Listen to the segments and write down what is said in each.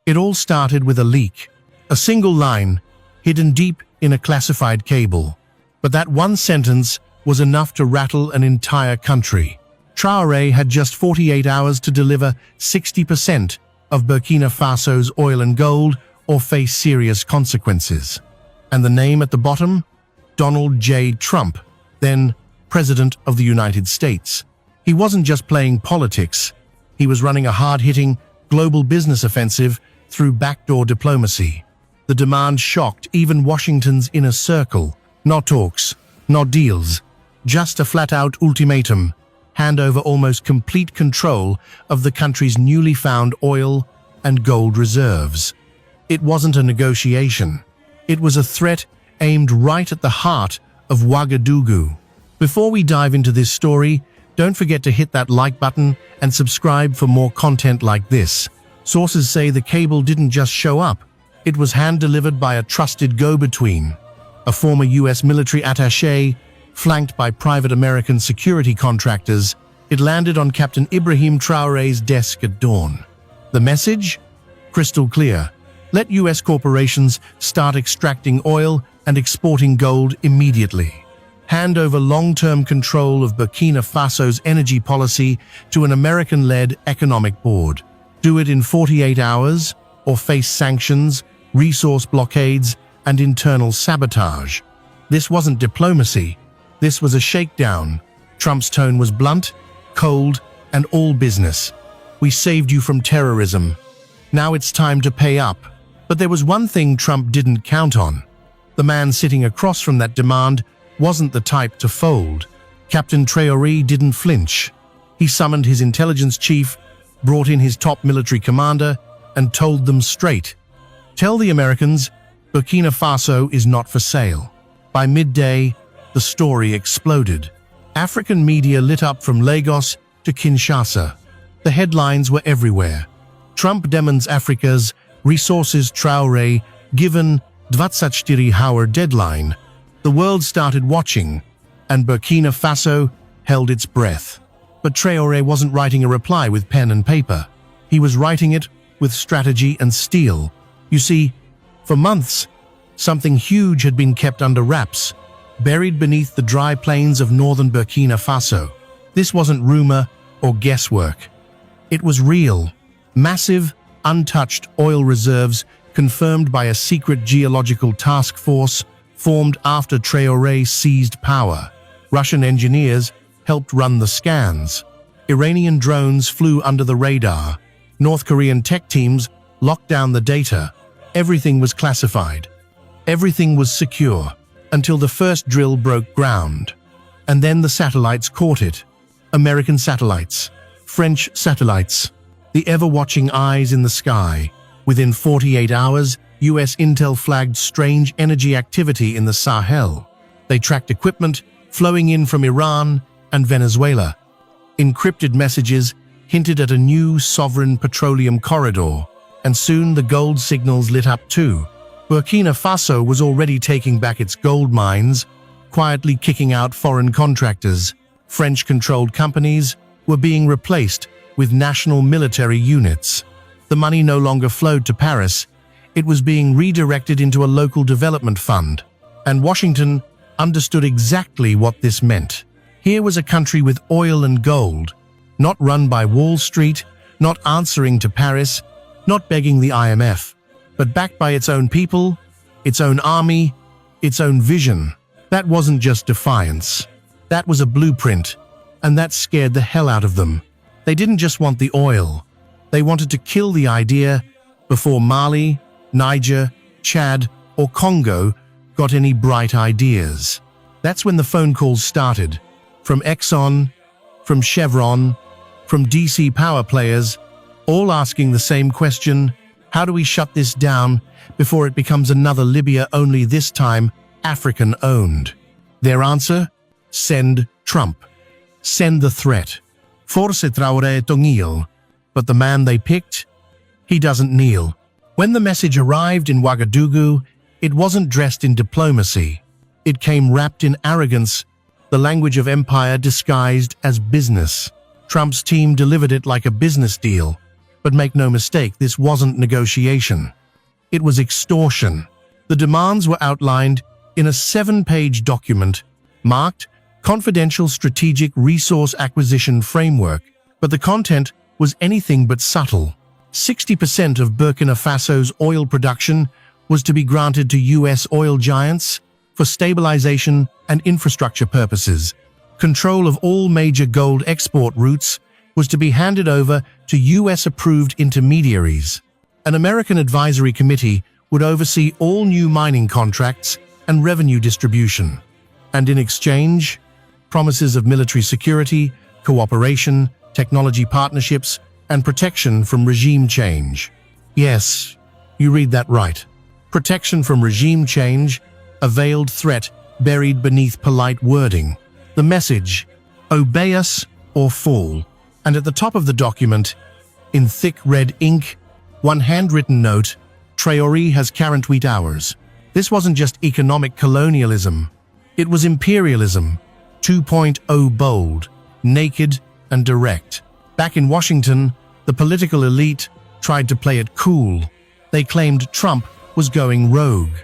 It all started with a leak, a single line hidden deep in a classified cable. But that one sentence was enough to rattle an entire country. Traore had just 48 hours to deliver 60% of Burkina Faso's oil and gold or face serious consequences. And the name at the bottom? Donald J. Trump, then President of the United States. He wasn't just playing politics. He was running a hard-hitting global business offensive through backdoor diplomacy. The demand shocked even Washington's inner circle. Not talks, not deals, just a flat-out ultimatum: hand over almost complete control of the country's newly found oil and gold reserves. It wasn't a negotiation. It was a threat aimed right at the heart of Ouagadougou. Before we dive into this story, don't forget to hit that like button and subscribe for more content like this. Sources say the cable didn't just show up. It was hand-delivered by a trusted go-between, a former U.S. military attaché, flanked by private American security contractors. It landed on Captain Ibrahim Traore's desk at dawn. The message? Crystal clear. Let U.S. corporations start extracting oil and exporting gold immediately. Hand over long-term control of Burkina Faso's energy policy to an American-led economic board. Do it in 48 hours, or face sanctions, resource blockades, and internal sabotage. This wasn't diplomacy. This was a shakedown. Trump's tone was blunt, cold, and all business. We saved you from terrorism. Now it's time to pay up. But there was one thing Trump didn't count on. The man sitting across from that demand wasn't the type to fold. Captain Traore didn't flinch. He summoned his intelligence chief, brought in his top military commander, and told them straight, "Tell the Americans, Burkina Faso is not for sale." By midday, the story exploded. African media lit up from Lagos to Kinshasa. The headlines were everywhere. Trump demands Africa's resources. Traore given 24-hour deadline. The world started watching, and Burkina Faso held its breath. But Traore wasn't writing a reply with pen and paper. He was writing it with strategy and steel. You see, for months, something huge had been kept under wraps, buried beneath the dry plains of northern Burkina Faso. This wasn't rumor or guesswork. It was real. Massive, untouched oil reserves confirmed by a secret geological task force formed after Traore seized power. Russian engineers helped run the scans. Iranian drones flew under the radar. North Korean tech teams locked down the data. Everything was classified. Everything was secure until the first drill broke ground. And then the satellites caught it. American satellites, French satellites, the ever-watching eyes in the sky. Within 48 hours, U.S. intel flagged strange energy activity in the Sahel. They tracked equipment flowing in from Iran and Venezuela. Encrypted messages hinted at a new sovereign petroleum corridor, and soon the gold signals lit up too. Burkina Faso was already taking back its gold mines, quietly kicking out foreign contractors. French-controlled companies were being replaced with national military units. The money no longer flowed to Paris. It was being redirected into a local development fund. And Washington understood exactly what this meant. Here was a country with oil and gold, not run by Wall Street, not answering to Paris, not begging the IMF, but backed by its own people, its own army, its own vision. That wasn't just defiance. That was a blueprint, and that scared the hell out of them. They didn't just want the oil. They wanted to kill the idea before Mali, Niger, Chad, or Congo got any bright ideas. That's when the phone calls started. From Exxon, from Chevron, from DC power players, all asking the same question: how do we shut this down before it becomes another Libya, only this time African-owned? Their answer? Send Trump. Send the threat. Force Traore to kneel. But the man they picked? He doesn't kneel. When the message arrived in Ouagadougou, it wasn't dressed in diplomacy. It came wrapped in arrogance, the language of empire disguised as business. Trump's team delivered it like a business deal. But make no mistake, this wasn't negotiation. It was extortion. The demands were outlined in a 7-page document marked Confidential Strategic Resource Acquisition Framework, but the content was anything but subtle. 60% of Burkina Faso's oil production was to be granted to U.S. oil giants for stabilization and infrastructure purposes. Control of all major gold export routes was to be handed over to U.S.-approved intermediaries. An American advisory committee would oversee all new mining contracts and revenue distribution. And in exchange, promises of military security, cooperation, technology partnerships, and protection from regime change. Yes, you read that right. Protection from regime change, a veiled threat buried beneath polite wording. The message, obey us or fall. And at the top of the document, in thick red ink, one handwritten note, Traore has 48 hours. This wasn't just economic colonialism. It was imperialism, 2.0 bold, naked and direct. Back in Washington, the political elite tried to play it cool. They claimed Trump was going rogue,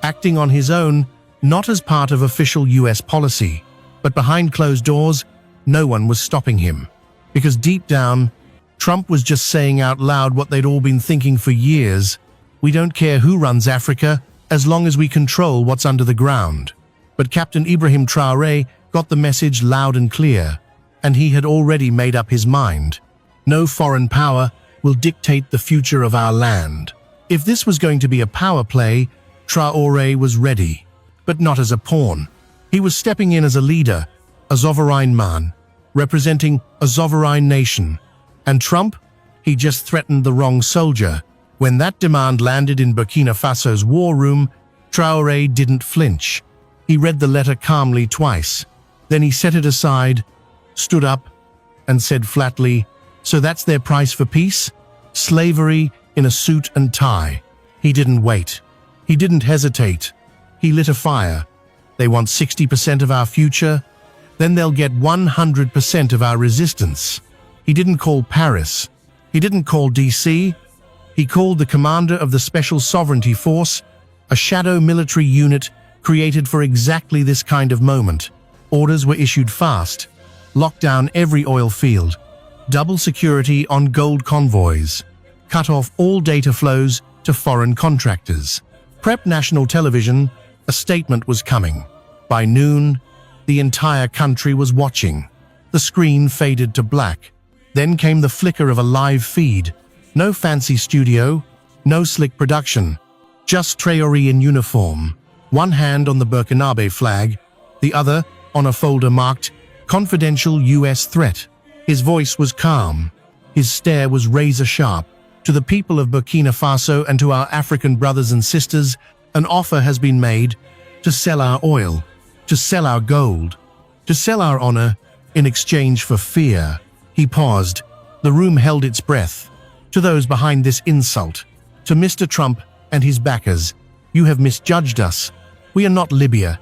acting on his own, not as part of official US policy. But behind closed doors, no one was stopping him. Because deep down, Trump was just saying out loud what they'd all been thinking for years. We don't care who runs Africa, as long as we control what's under the ground. But Captain Ibrahim Traore got the message loud and clear, and he had already made up his mind. No foreign power will dictate the future of our land. If this was going to be a power play, Traore was ready, but not as a pawn. He was stepping in as a leader, a sovereign man, representing a sovereign nation. And Trump? He just threatened the wrong soldier. When that demand landed in Burkina Faso's war room, Traore didn't flinch. He read the letter calmly twice. Then he set it aside, stood up, and said flatly, "So that's their price for peace? Slavery in a suit and tie." He didn't wait. He didn't hesitate. He lit a fire. They want 60% of our future? Then they'll get 100% of our resistance. He didn't call Paris. He didn't call DC. He called the commander of the Special Sovereignty Force, a shadow military unit created for exactly this kind of moment. Orders were issued fast. Lock down every oil field. Double security on gold convoys. Cut off all data flows to foreign contractors. Prep national television. A statement was coming. By noon, the entire country was watching. The screen faded to black. Then came the flicker of a live feed. No fancy studio, no slick production. Just Traore in uniform. One hand on the Burkinabe flag, the other on a folder marked Confidential U.S. Threat. His voice was calm. His stare was razor-sharp. To the people of Burkina Faso and to our African brothers and sisters, an offer has been made to sell our oil, to sell our gold, to sell our honor in exchange for fear. He paused. The room held its breath. To those behind this insult, to Mr. Trump and his backers, you have misjudged us. We are not Libya.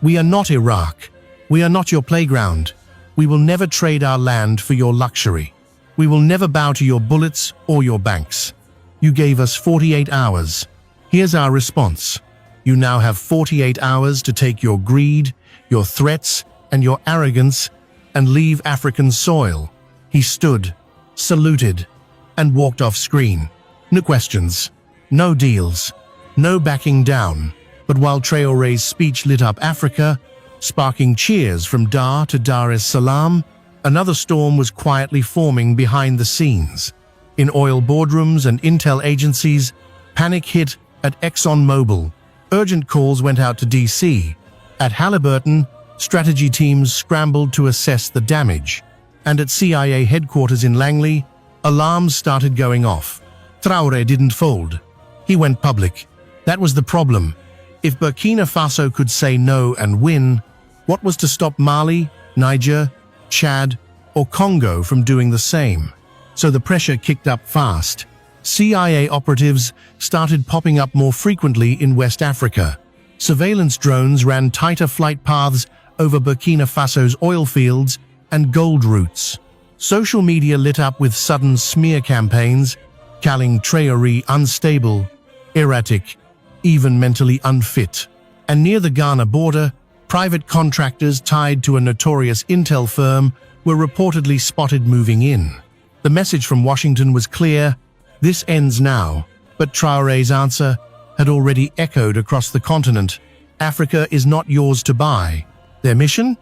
We are not Iraq. We are not your playground. We will never trade our land for your luxury. We will never bow to your bullets or your banks. You gave us 48 hours. Here's our response. You now have 48 hours to take your greed, your threats, and your arrogance and leave African soil. He stood, saluted, and walked off screen. No questions, no deals, no backing down. But while Traore's speech lit up Africa, sparking cheers from Dar to Dar es Salaam, another storm was quietly forming behind the scenes. In oil boardrooms and intel agencies, panic hit at ExxonMobil. Urgent calls went out to DC. At Halliburton, strategy teams scrambled to assess the damage. And at CIA headquarters in Langley, alarms started going off. Traore didn't fold. He went public. That was the problem. If Burkina Faso could say no and win, what was to stop Mali, Niger, Chad, or Congo from doing the same? So the pressure kicked up fast. CIA operatives started popping up more frequently in West Africa. Surveillance drones ran tighter flight paths over Burkina Faso's oil fields and gold routes. Social media lit up with sudden smear campaigns, calling Traore unstable, erratic, even mentally unfit. And near the Ghana border, private contractors tied to a notorious intel firm were reportedly spotted moving in. The message from Washington was clear: this ends now. But Traore's answer had already echoed across the continent. Africa is not yours to buy. Their mission?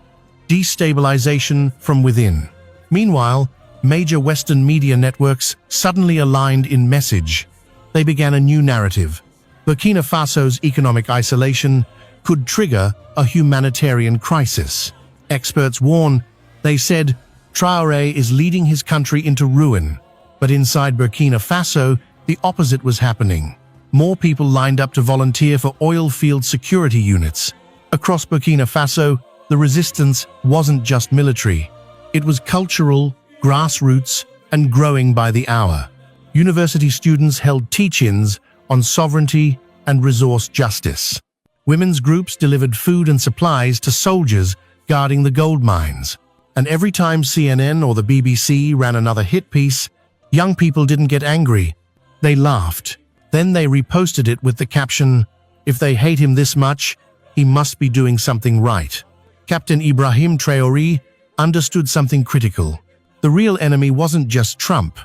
Destabilization from within. Meanwhile, major Western media networks suddenly aligned in message. They began a new narrative. Burkina Faso's economic isolation could trigger a humanitarian crisis. Experts warn. They said Traore is leading his country into ruin. But inside Burkina Faso, the opposite was happening. More people lined up to volunteer for oil field security units. Across Burkina Faso, the resistance wasn't just military. It was cultural, grassroots, and growing by the hour. University students held teach-ins on sovereignty and resource justice. Women's groups delivered food and supplies to soldiers guarding the gold mines. And every time CNN or the BBC ran another hit piece, young people didn't get angry. They laughed. Then they reposted it with the caption, "If they hate him this much, he must be doing something right." Captain Ibrahim Traore understood something critical. The real enemy wasn't just Trump.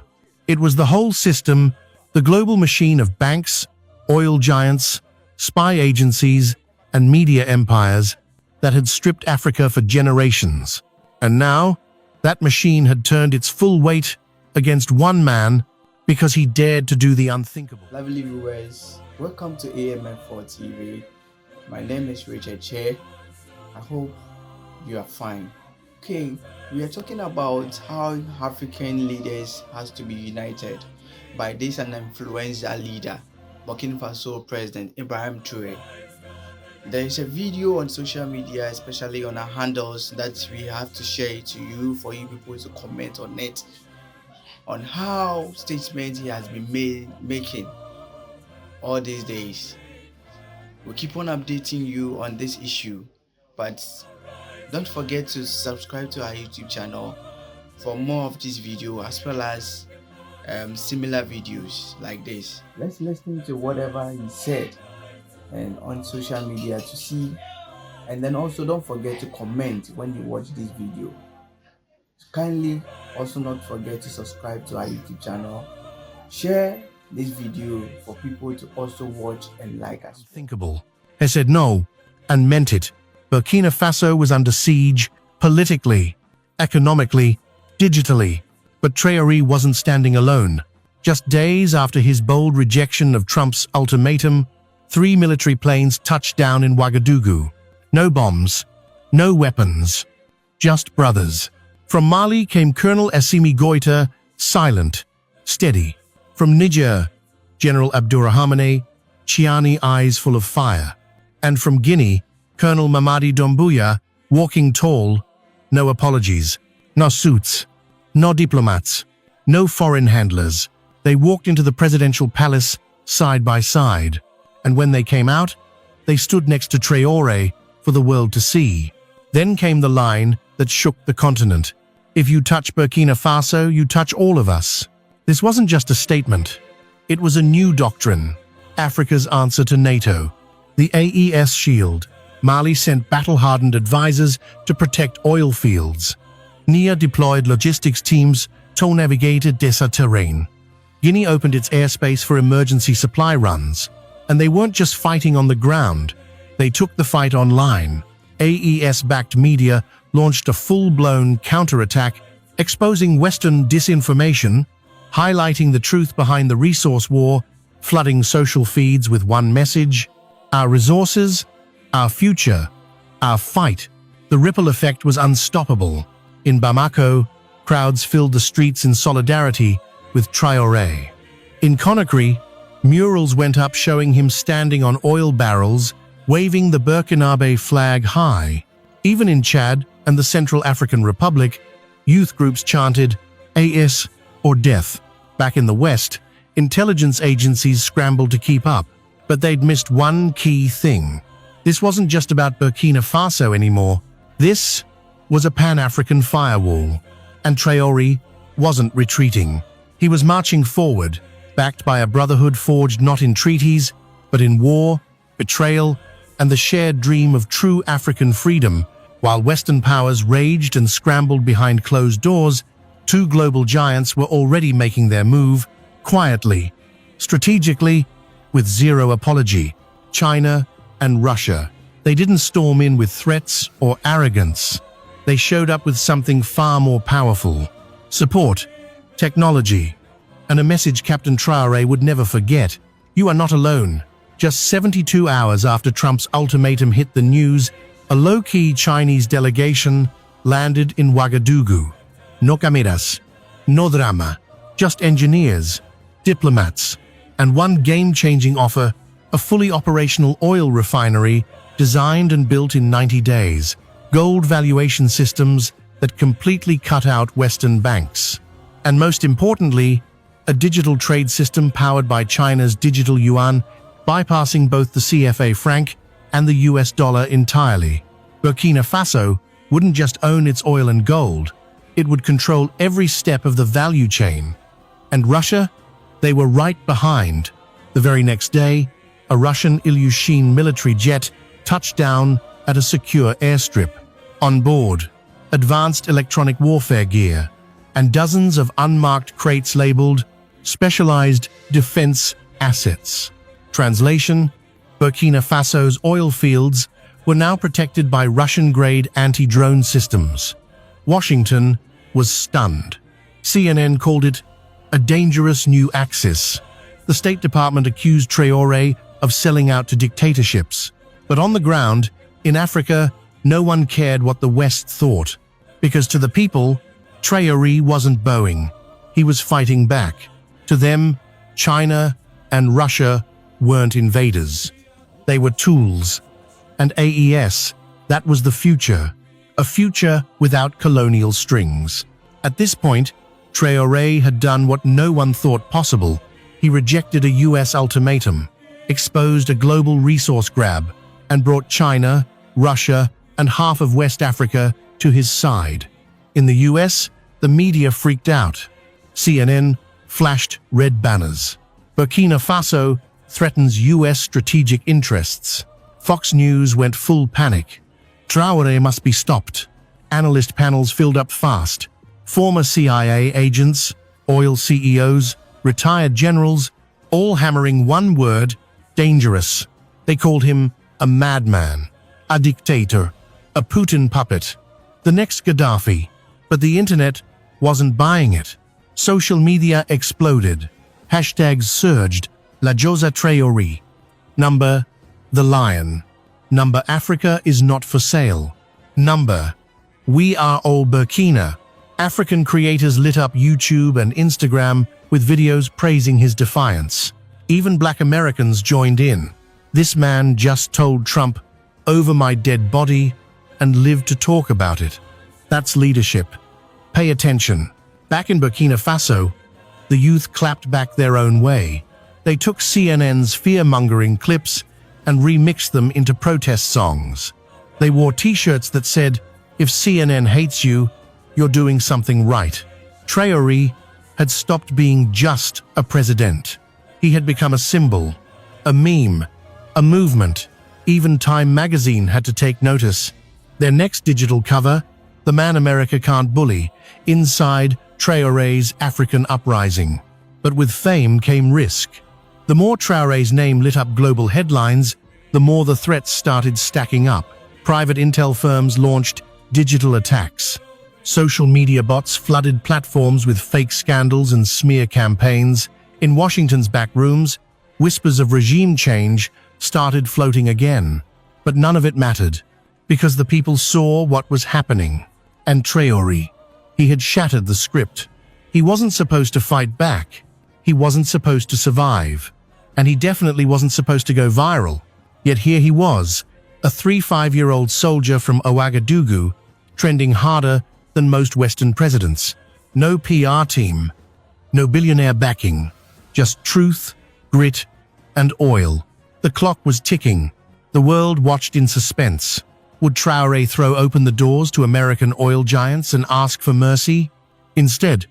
It was the whole system, the global machine of banks, oil giants, spy agencies, and media empires that had stripped Africa for generations. And now, that machine had turned its full weight against one man because he dared to do the unthinkable. Lovely viewers, welcome to AMF4 TV. My name is Richard Che. I hope you are fine. Okay, we are talking about how African leaders has to be united by this an influential leader, Burkina Faso President Ibrahim Traore. There is a video on social media, especially on our handles, that we have to share it to you for you people to comment on it, on how statements he has been making all these days. We'll keep on updating you on this issue, but don't forget to subscribe to our YouTube channel for more of this video as well as similar videos like this. Let's listen to whatever he said and on social media to see, and then also don't forget to comment when you watch this video. Kindly also not forget to subscribe to our YouTube channel. Share this video for people to also watch and like us. Unthinkable. He said no and meant it. Burkina Faso was under siege politically, economically, digitally. But Traore wasn't standing alone. Just days after his bold rejection of Trump's ultimatum, 3 military planes touched down in Ouagadougou. No bombs, no weapons, just brothers. From Mali came Colonel Assimi Goïta, silent, steady. From Niger, General Abdourahmane Chiani, eyes full of fire. And from Guinea, Colonel Mamadi Doumbouya, walking tall, no apologies, no suits, no diplomats, no foreign handlers. They walked into the presidential palace side by side. And when they came out, they stood next to Traore for the world to see. Then came the line that shook the continent. If you touch Burkina Faso, you touch all of us. This wasn't just a statement. It was a new doctrine. Africa's answer to NATO. The AES shield. Mali sent battle-hardened advisors to protect oil fields. Niger deployed logistics teams to navigate desert terrain. Guinea opened its airspace for emergency supply runs. And they weren't just fighting on the ground. They took the fight online. AES-backed media launched a full-blown counterattack, exposing Western disinformation, highlighting the truth behind the resource war, flooding social feeds with one message: our resources, our future, our fight. The ripple effect was unstoppable. In Bamako, crowds filled the streets in solidarity with Traore. In Conakry, murals went up showing him standing on oil barrels, waving the Burkinabe flag high. Even in Chad and the Central African Republic, youth groups chanted AS or death. Back in the West, intelligence agencies scrambled to keep up, but they'd missed one key thing. This wasn't just about Burkina Faso anymore. This was a Pan-African firewall, and Traore wasn't retreating. He was marching forward, backed by a brotherhood forged not in treaties, but in war, betrayal, and the shared dream of true African freedom. While Western powers raged and scrambled behind closed doors, two global giants were already making their move, quietly, strategically, with zero apology. China and Russia. They didn't storm in with threats or arrogance. They showed up with something far more powerful: support, technology, and a message Captain Traore would never forget. You are not alone. Just 72 hours after Trump's ultimatum hit the news, a low-key Chinese delegation landed in Ouagadougou. No cameras, no drama, just engineers, diplomats, and one game-changing offer: a fully operational oil refinery designed and built in 90 days, gold valuation systems that completely cut out Western banks, and most importantly, a digital trade system powered by China's digital yuan, bypassing both the CFA franc and the US dollar entirely. Burkina Faso wouldn't just own its oil and gold, it would control every step of the value chain. And Russia? They were right behind. The very next day, a Russian Ilyushin military jet touched down at a secure airstrip. On board, advanced electronic warfare gear and dozens of unmarked crates labeled specialized defense assets. Translation: Burkina Faso's oil fields were now protected by Russian-grade anti-drone systems. Washington was stunned. CNN called it a dangerous new axis. The State Department accused Traore of selling out to dictatorships. But on the ground, in Africa, no one cared what the West thought. Because to the people, Traore wasn't bowing. He was fighting back. To them, China and Russia weren't invaders. They were tools. And AES, that was the future. A future without colonial strings. At this point, Traore had done what no one thought possible. He rejected a US ultimatum, exposed a global resource grab, and brought China, Russia, and half of West Africa to his side. In the US, the media freaked out. CNN flashed red banners. Burkina Faso threatens US strategic interests. Fox News went full panic. Traore must be stopped. Analyst panels filled up fast. Former CIA agents, oil CEOs, retired generals, all hammering one word: dangerous. They called him a madman, a dictator, a Putin puppet, the next Gaddafi. But the internet wasn't buying it. Social media exploded. Hashtags surged. La Josa Traore. Number the lion. Number Africa is not for sale. Number we are all Burkina. African creators lit up YouTube and Instagram with videos praising his defiance. Even Black Americans joined in. This man just told Trump, "Over my dead body," and lived to talk about it. That's leadership. Pay attention. Back in Burkina Faso, the youth clapped back their own way. They took CNN's fear-mongering clips and remixed them into protest songs. They wore t-shirts that said, "If CNN hates you, you're doing something right." Traore had stopped being just a president. He had become a symbol, a meme, a movement. Even Time magazine had to take notice. Their next digital cover, "The Man America Can't Bully," inside Traore's African uprising. But with fame came risk. The more Traore's name lit up global headlines, the more the threats started stacking up. Private intel firms launched digital attacks. Social media bots flooded platforms with fake scandals and smear campaigns. In Washington's back rooms, whispers of regime change started floating again. But none of it mattered, because the people saw what was happening. And Traore, he had shattered the script. He wasn't supposed to fight back. He wasn't supposed to survive. And he definitely wasn't supposed to go viral. Yet here he was, a 35-year-old soldier from Ouagadougou, trending harder than most Western presidents. No PR team, no billionaire backing, just truth, grit, and oil. The clock was ticking. The world watched in suspense. Would Traore throw open the doors to American oil giants and ask for mercy? Instead,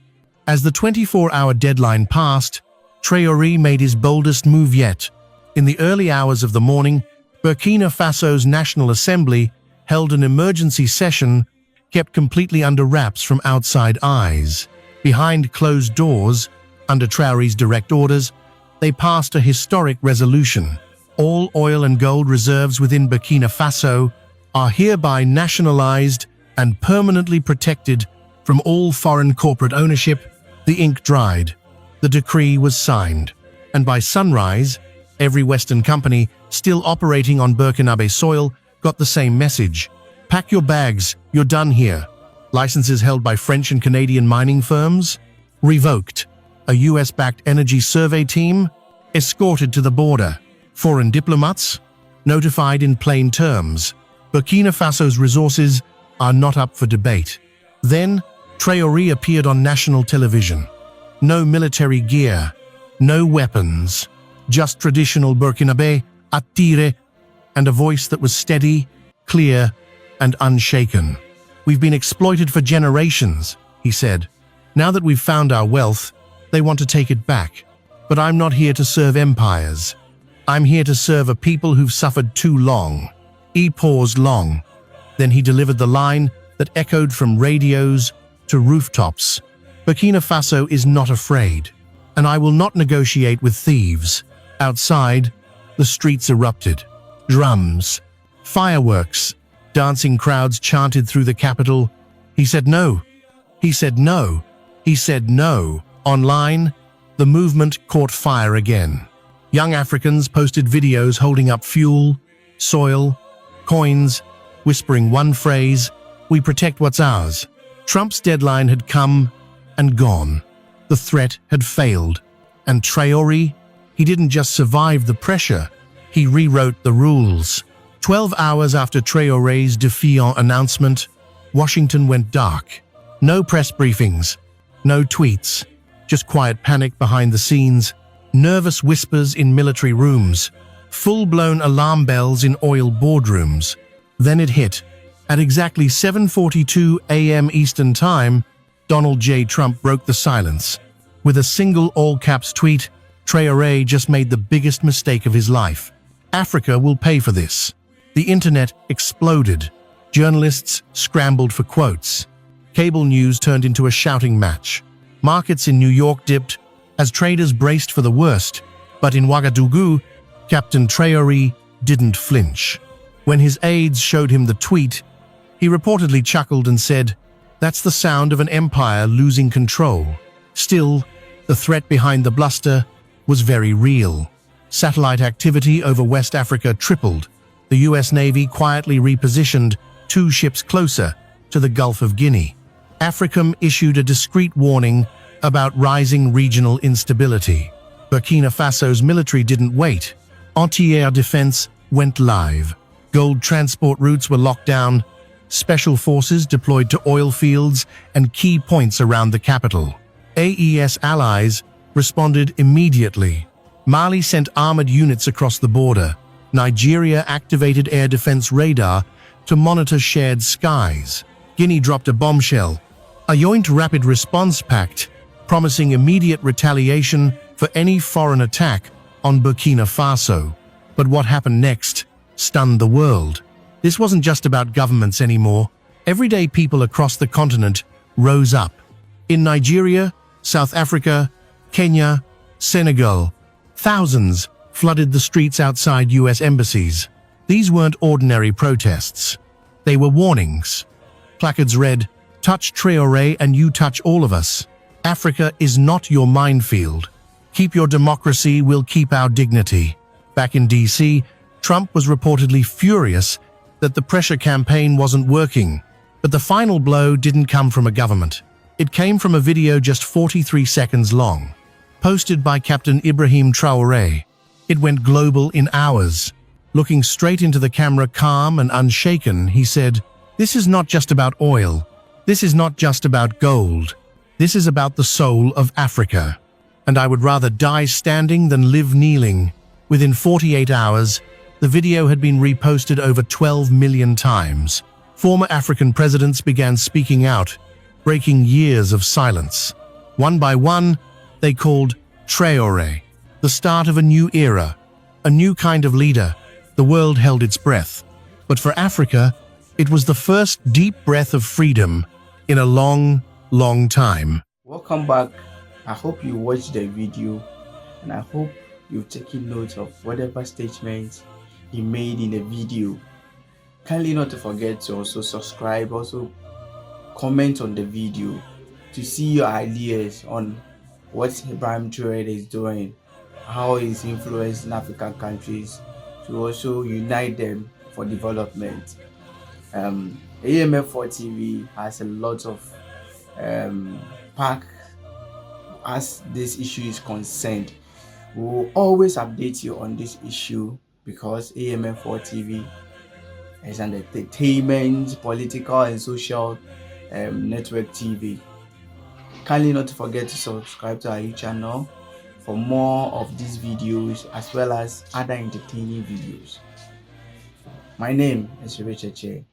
As the 24-hour deadline passed, Traore made his boldest move yet. In the early hours of the morning, Burkina Faso's National Assembly held an emergency session kept completely under wraps from outside eyes. Behind closed doors, under Traore's direct orders, they passed a historic resolution. All oil and gold reserves within Burkina Faso are hereby nationalized and permanently protected from all foreign corporate ownership. The ink dried. The decree was signed. And by sunrise, every Western company still operating on Burkinabe soil got the same message. Pack your bags, you're done here. Licenses held by French and Canadian mining firms revoked. A US-backed energy survey team escorted to the border. Foreign diplomats notified in plain terms. Burkina Faso's resources are not up for debate. Then, Traore appeared on national television. No military gear, no weapons, just traditional Burkinabe, attire, and a voice that was steady, clear, and unshaken. We've been exploited for generations, he said. Now that we've found our wealth, they want to take it back. But I'm not here to serve empires. I'm here to serve a people who've suffered too long. He paused long. Then he delivered the line that echoed from radios to rooftops. Burkina Faso is not afraid, and I will not negotiate with thieves. Outside, the streets erupted. Drums, fireworks, dancing crowds chanted through the capital. He said no. He said no. He said no. Online, the movement caught fire again. Young Africans posted videos holding up fuel, soil, coins, whispering one phrase, "We protect what's ours." Trump's deadline had come and gone. The threat had failed. And Traore, he didn't just survive the pressure, he rewrote the rules. 12 hours after Traore's defiant announcement, Washington went dark. No press briefings, no tweets, just quiet panic behind the scenes, nervous whispers in military rooms, full-blown alarm bells in oil boardrooms. Then it hit. At exactly 7:42 a.m. Eastern Time, Donald J. Trump broke the silence. With a single all-caps tweet, Traore just made the biggest mistake of his life. Africa will pay for this. The internet exploded. Journalists scrambled for quotes. Cable news turned into a shouting match. Markets in New York dipped as traders braced for the worst. But in Ouagadougou, Captain Traore didn't flinch. When his aides showed him the tweet, he reportedly chuckled and said, "That's the sound of an empire losing control." Still, the threat behind the bluster was very real. Satellite activity over West Africa tripled. The US Navy quietly repositioned 2 ships closer to the Gulf of Guinea. AFRICOM issued a discreet warning about rising regional instability. Burkina Faso's military didn't wait. Anti-air defense went live. Gold transport routes were locked down. Special forces deployed to oil fields and key points around the capital. AES allies responded immediately. Mali sent armored units across the border. Nigeria activated air defense radar to monitor shared skies. Guinea dropped a bombshell, a joint rapid response pact promising immediate retaliation for any foreign attack on Burkina Faso. But what happened next stunned the world. This wasn't just about governments anymore. Everyday people across the continent rose up. In Nigeria, South Africa, Kenya, Senegal, thousands flooded the streets outside US embassies. These weren't ordinary protests. They were warnings. Placards read, "Touch Traore and you touch all of us. Africa is not your minefield. Keep your democracy, we'll keep our dignity." Back in DC, Trump was reportedly furious that the pressure campaign wasn't working. But the final blow didn't come from a government. It came from a video just 43 seconds long, posted by Captain Ibrahim Traore. It went global in hours. Looking straight into the camera, calm and unshaken, he said, "This is not just about oil. This is not just about gold. This is about the soul of Africa. And I would rather die standing than live kneeling." Within 48 hours, the video had been reposted over 12 million times. Former African presidents began speaking out, breaking years of silence. One by one, they called Traore, the start of a new era, a new kind of leader. The world held its breath. But for Africa, it was the first deep breath of freedom in a long, long time. Welcome back. I hope you watched the video and I hope you've taken note of whatever statements he made in the video. Kindly not to forget to also subscribe, also comment on the video to see your ideas on what Ibrahim Traore is doing, how he's influencing African countries to also unite them for development. AMF4 TV has a lot of pack as this issue is concerned. We will always update you on this issue because AMF4 TV is an entertainment, political and social network TV. Kindly not to forget to subscribe to our YouTube channel for more of these videos as well as other entertaining videos. My name is Richard Che.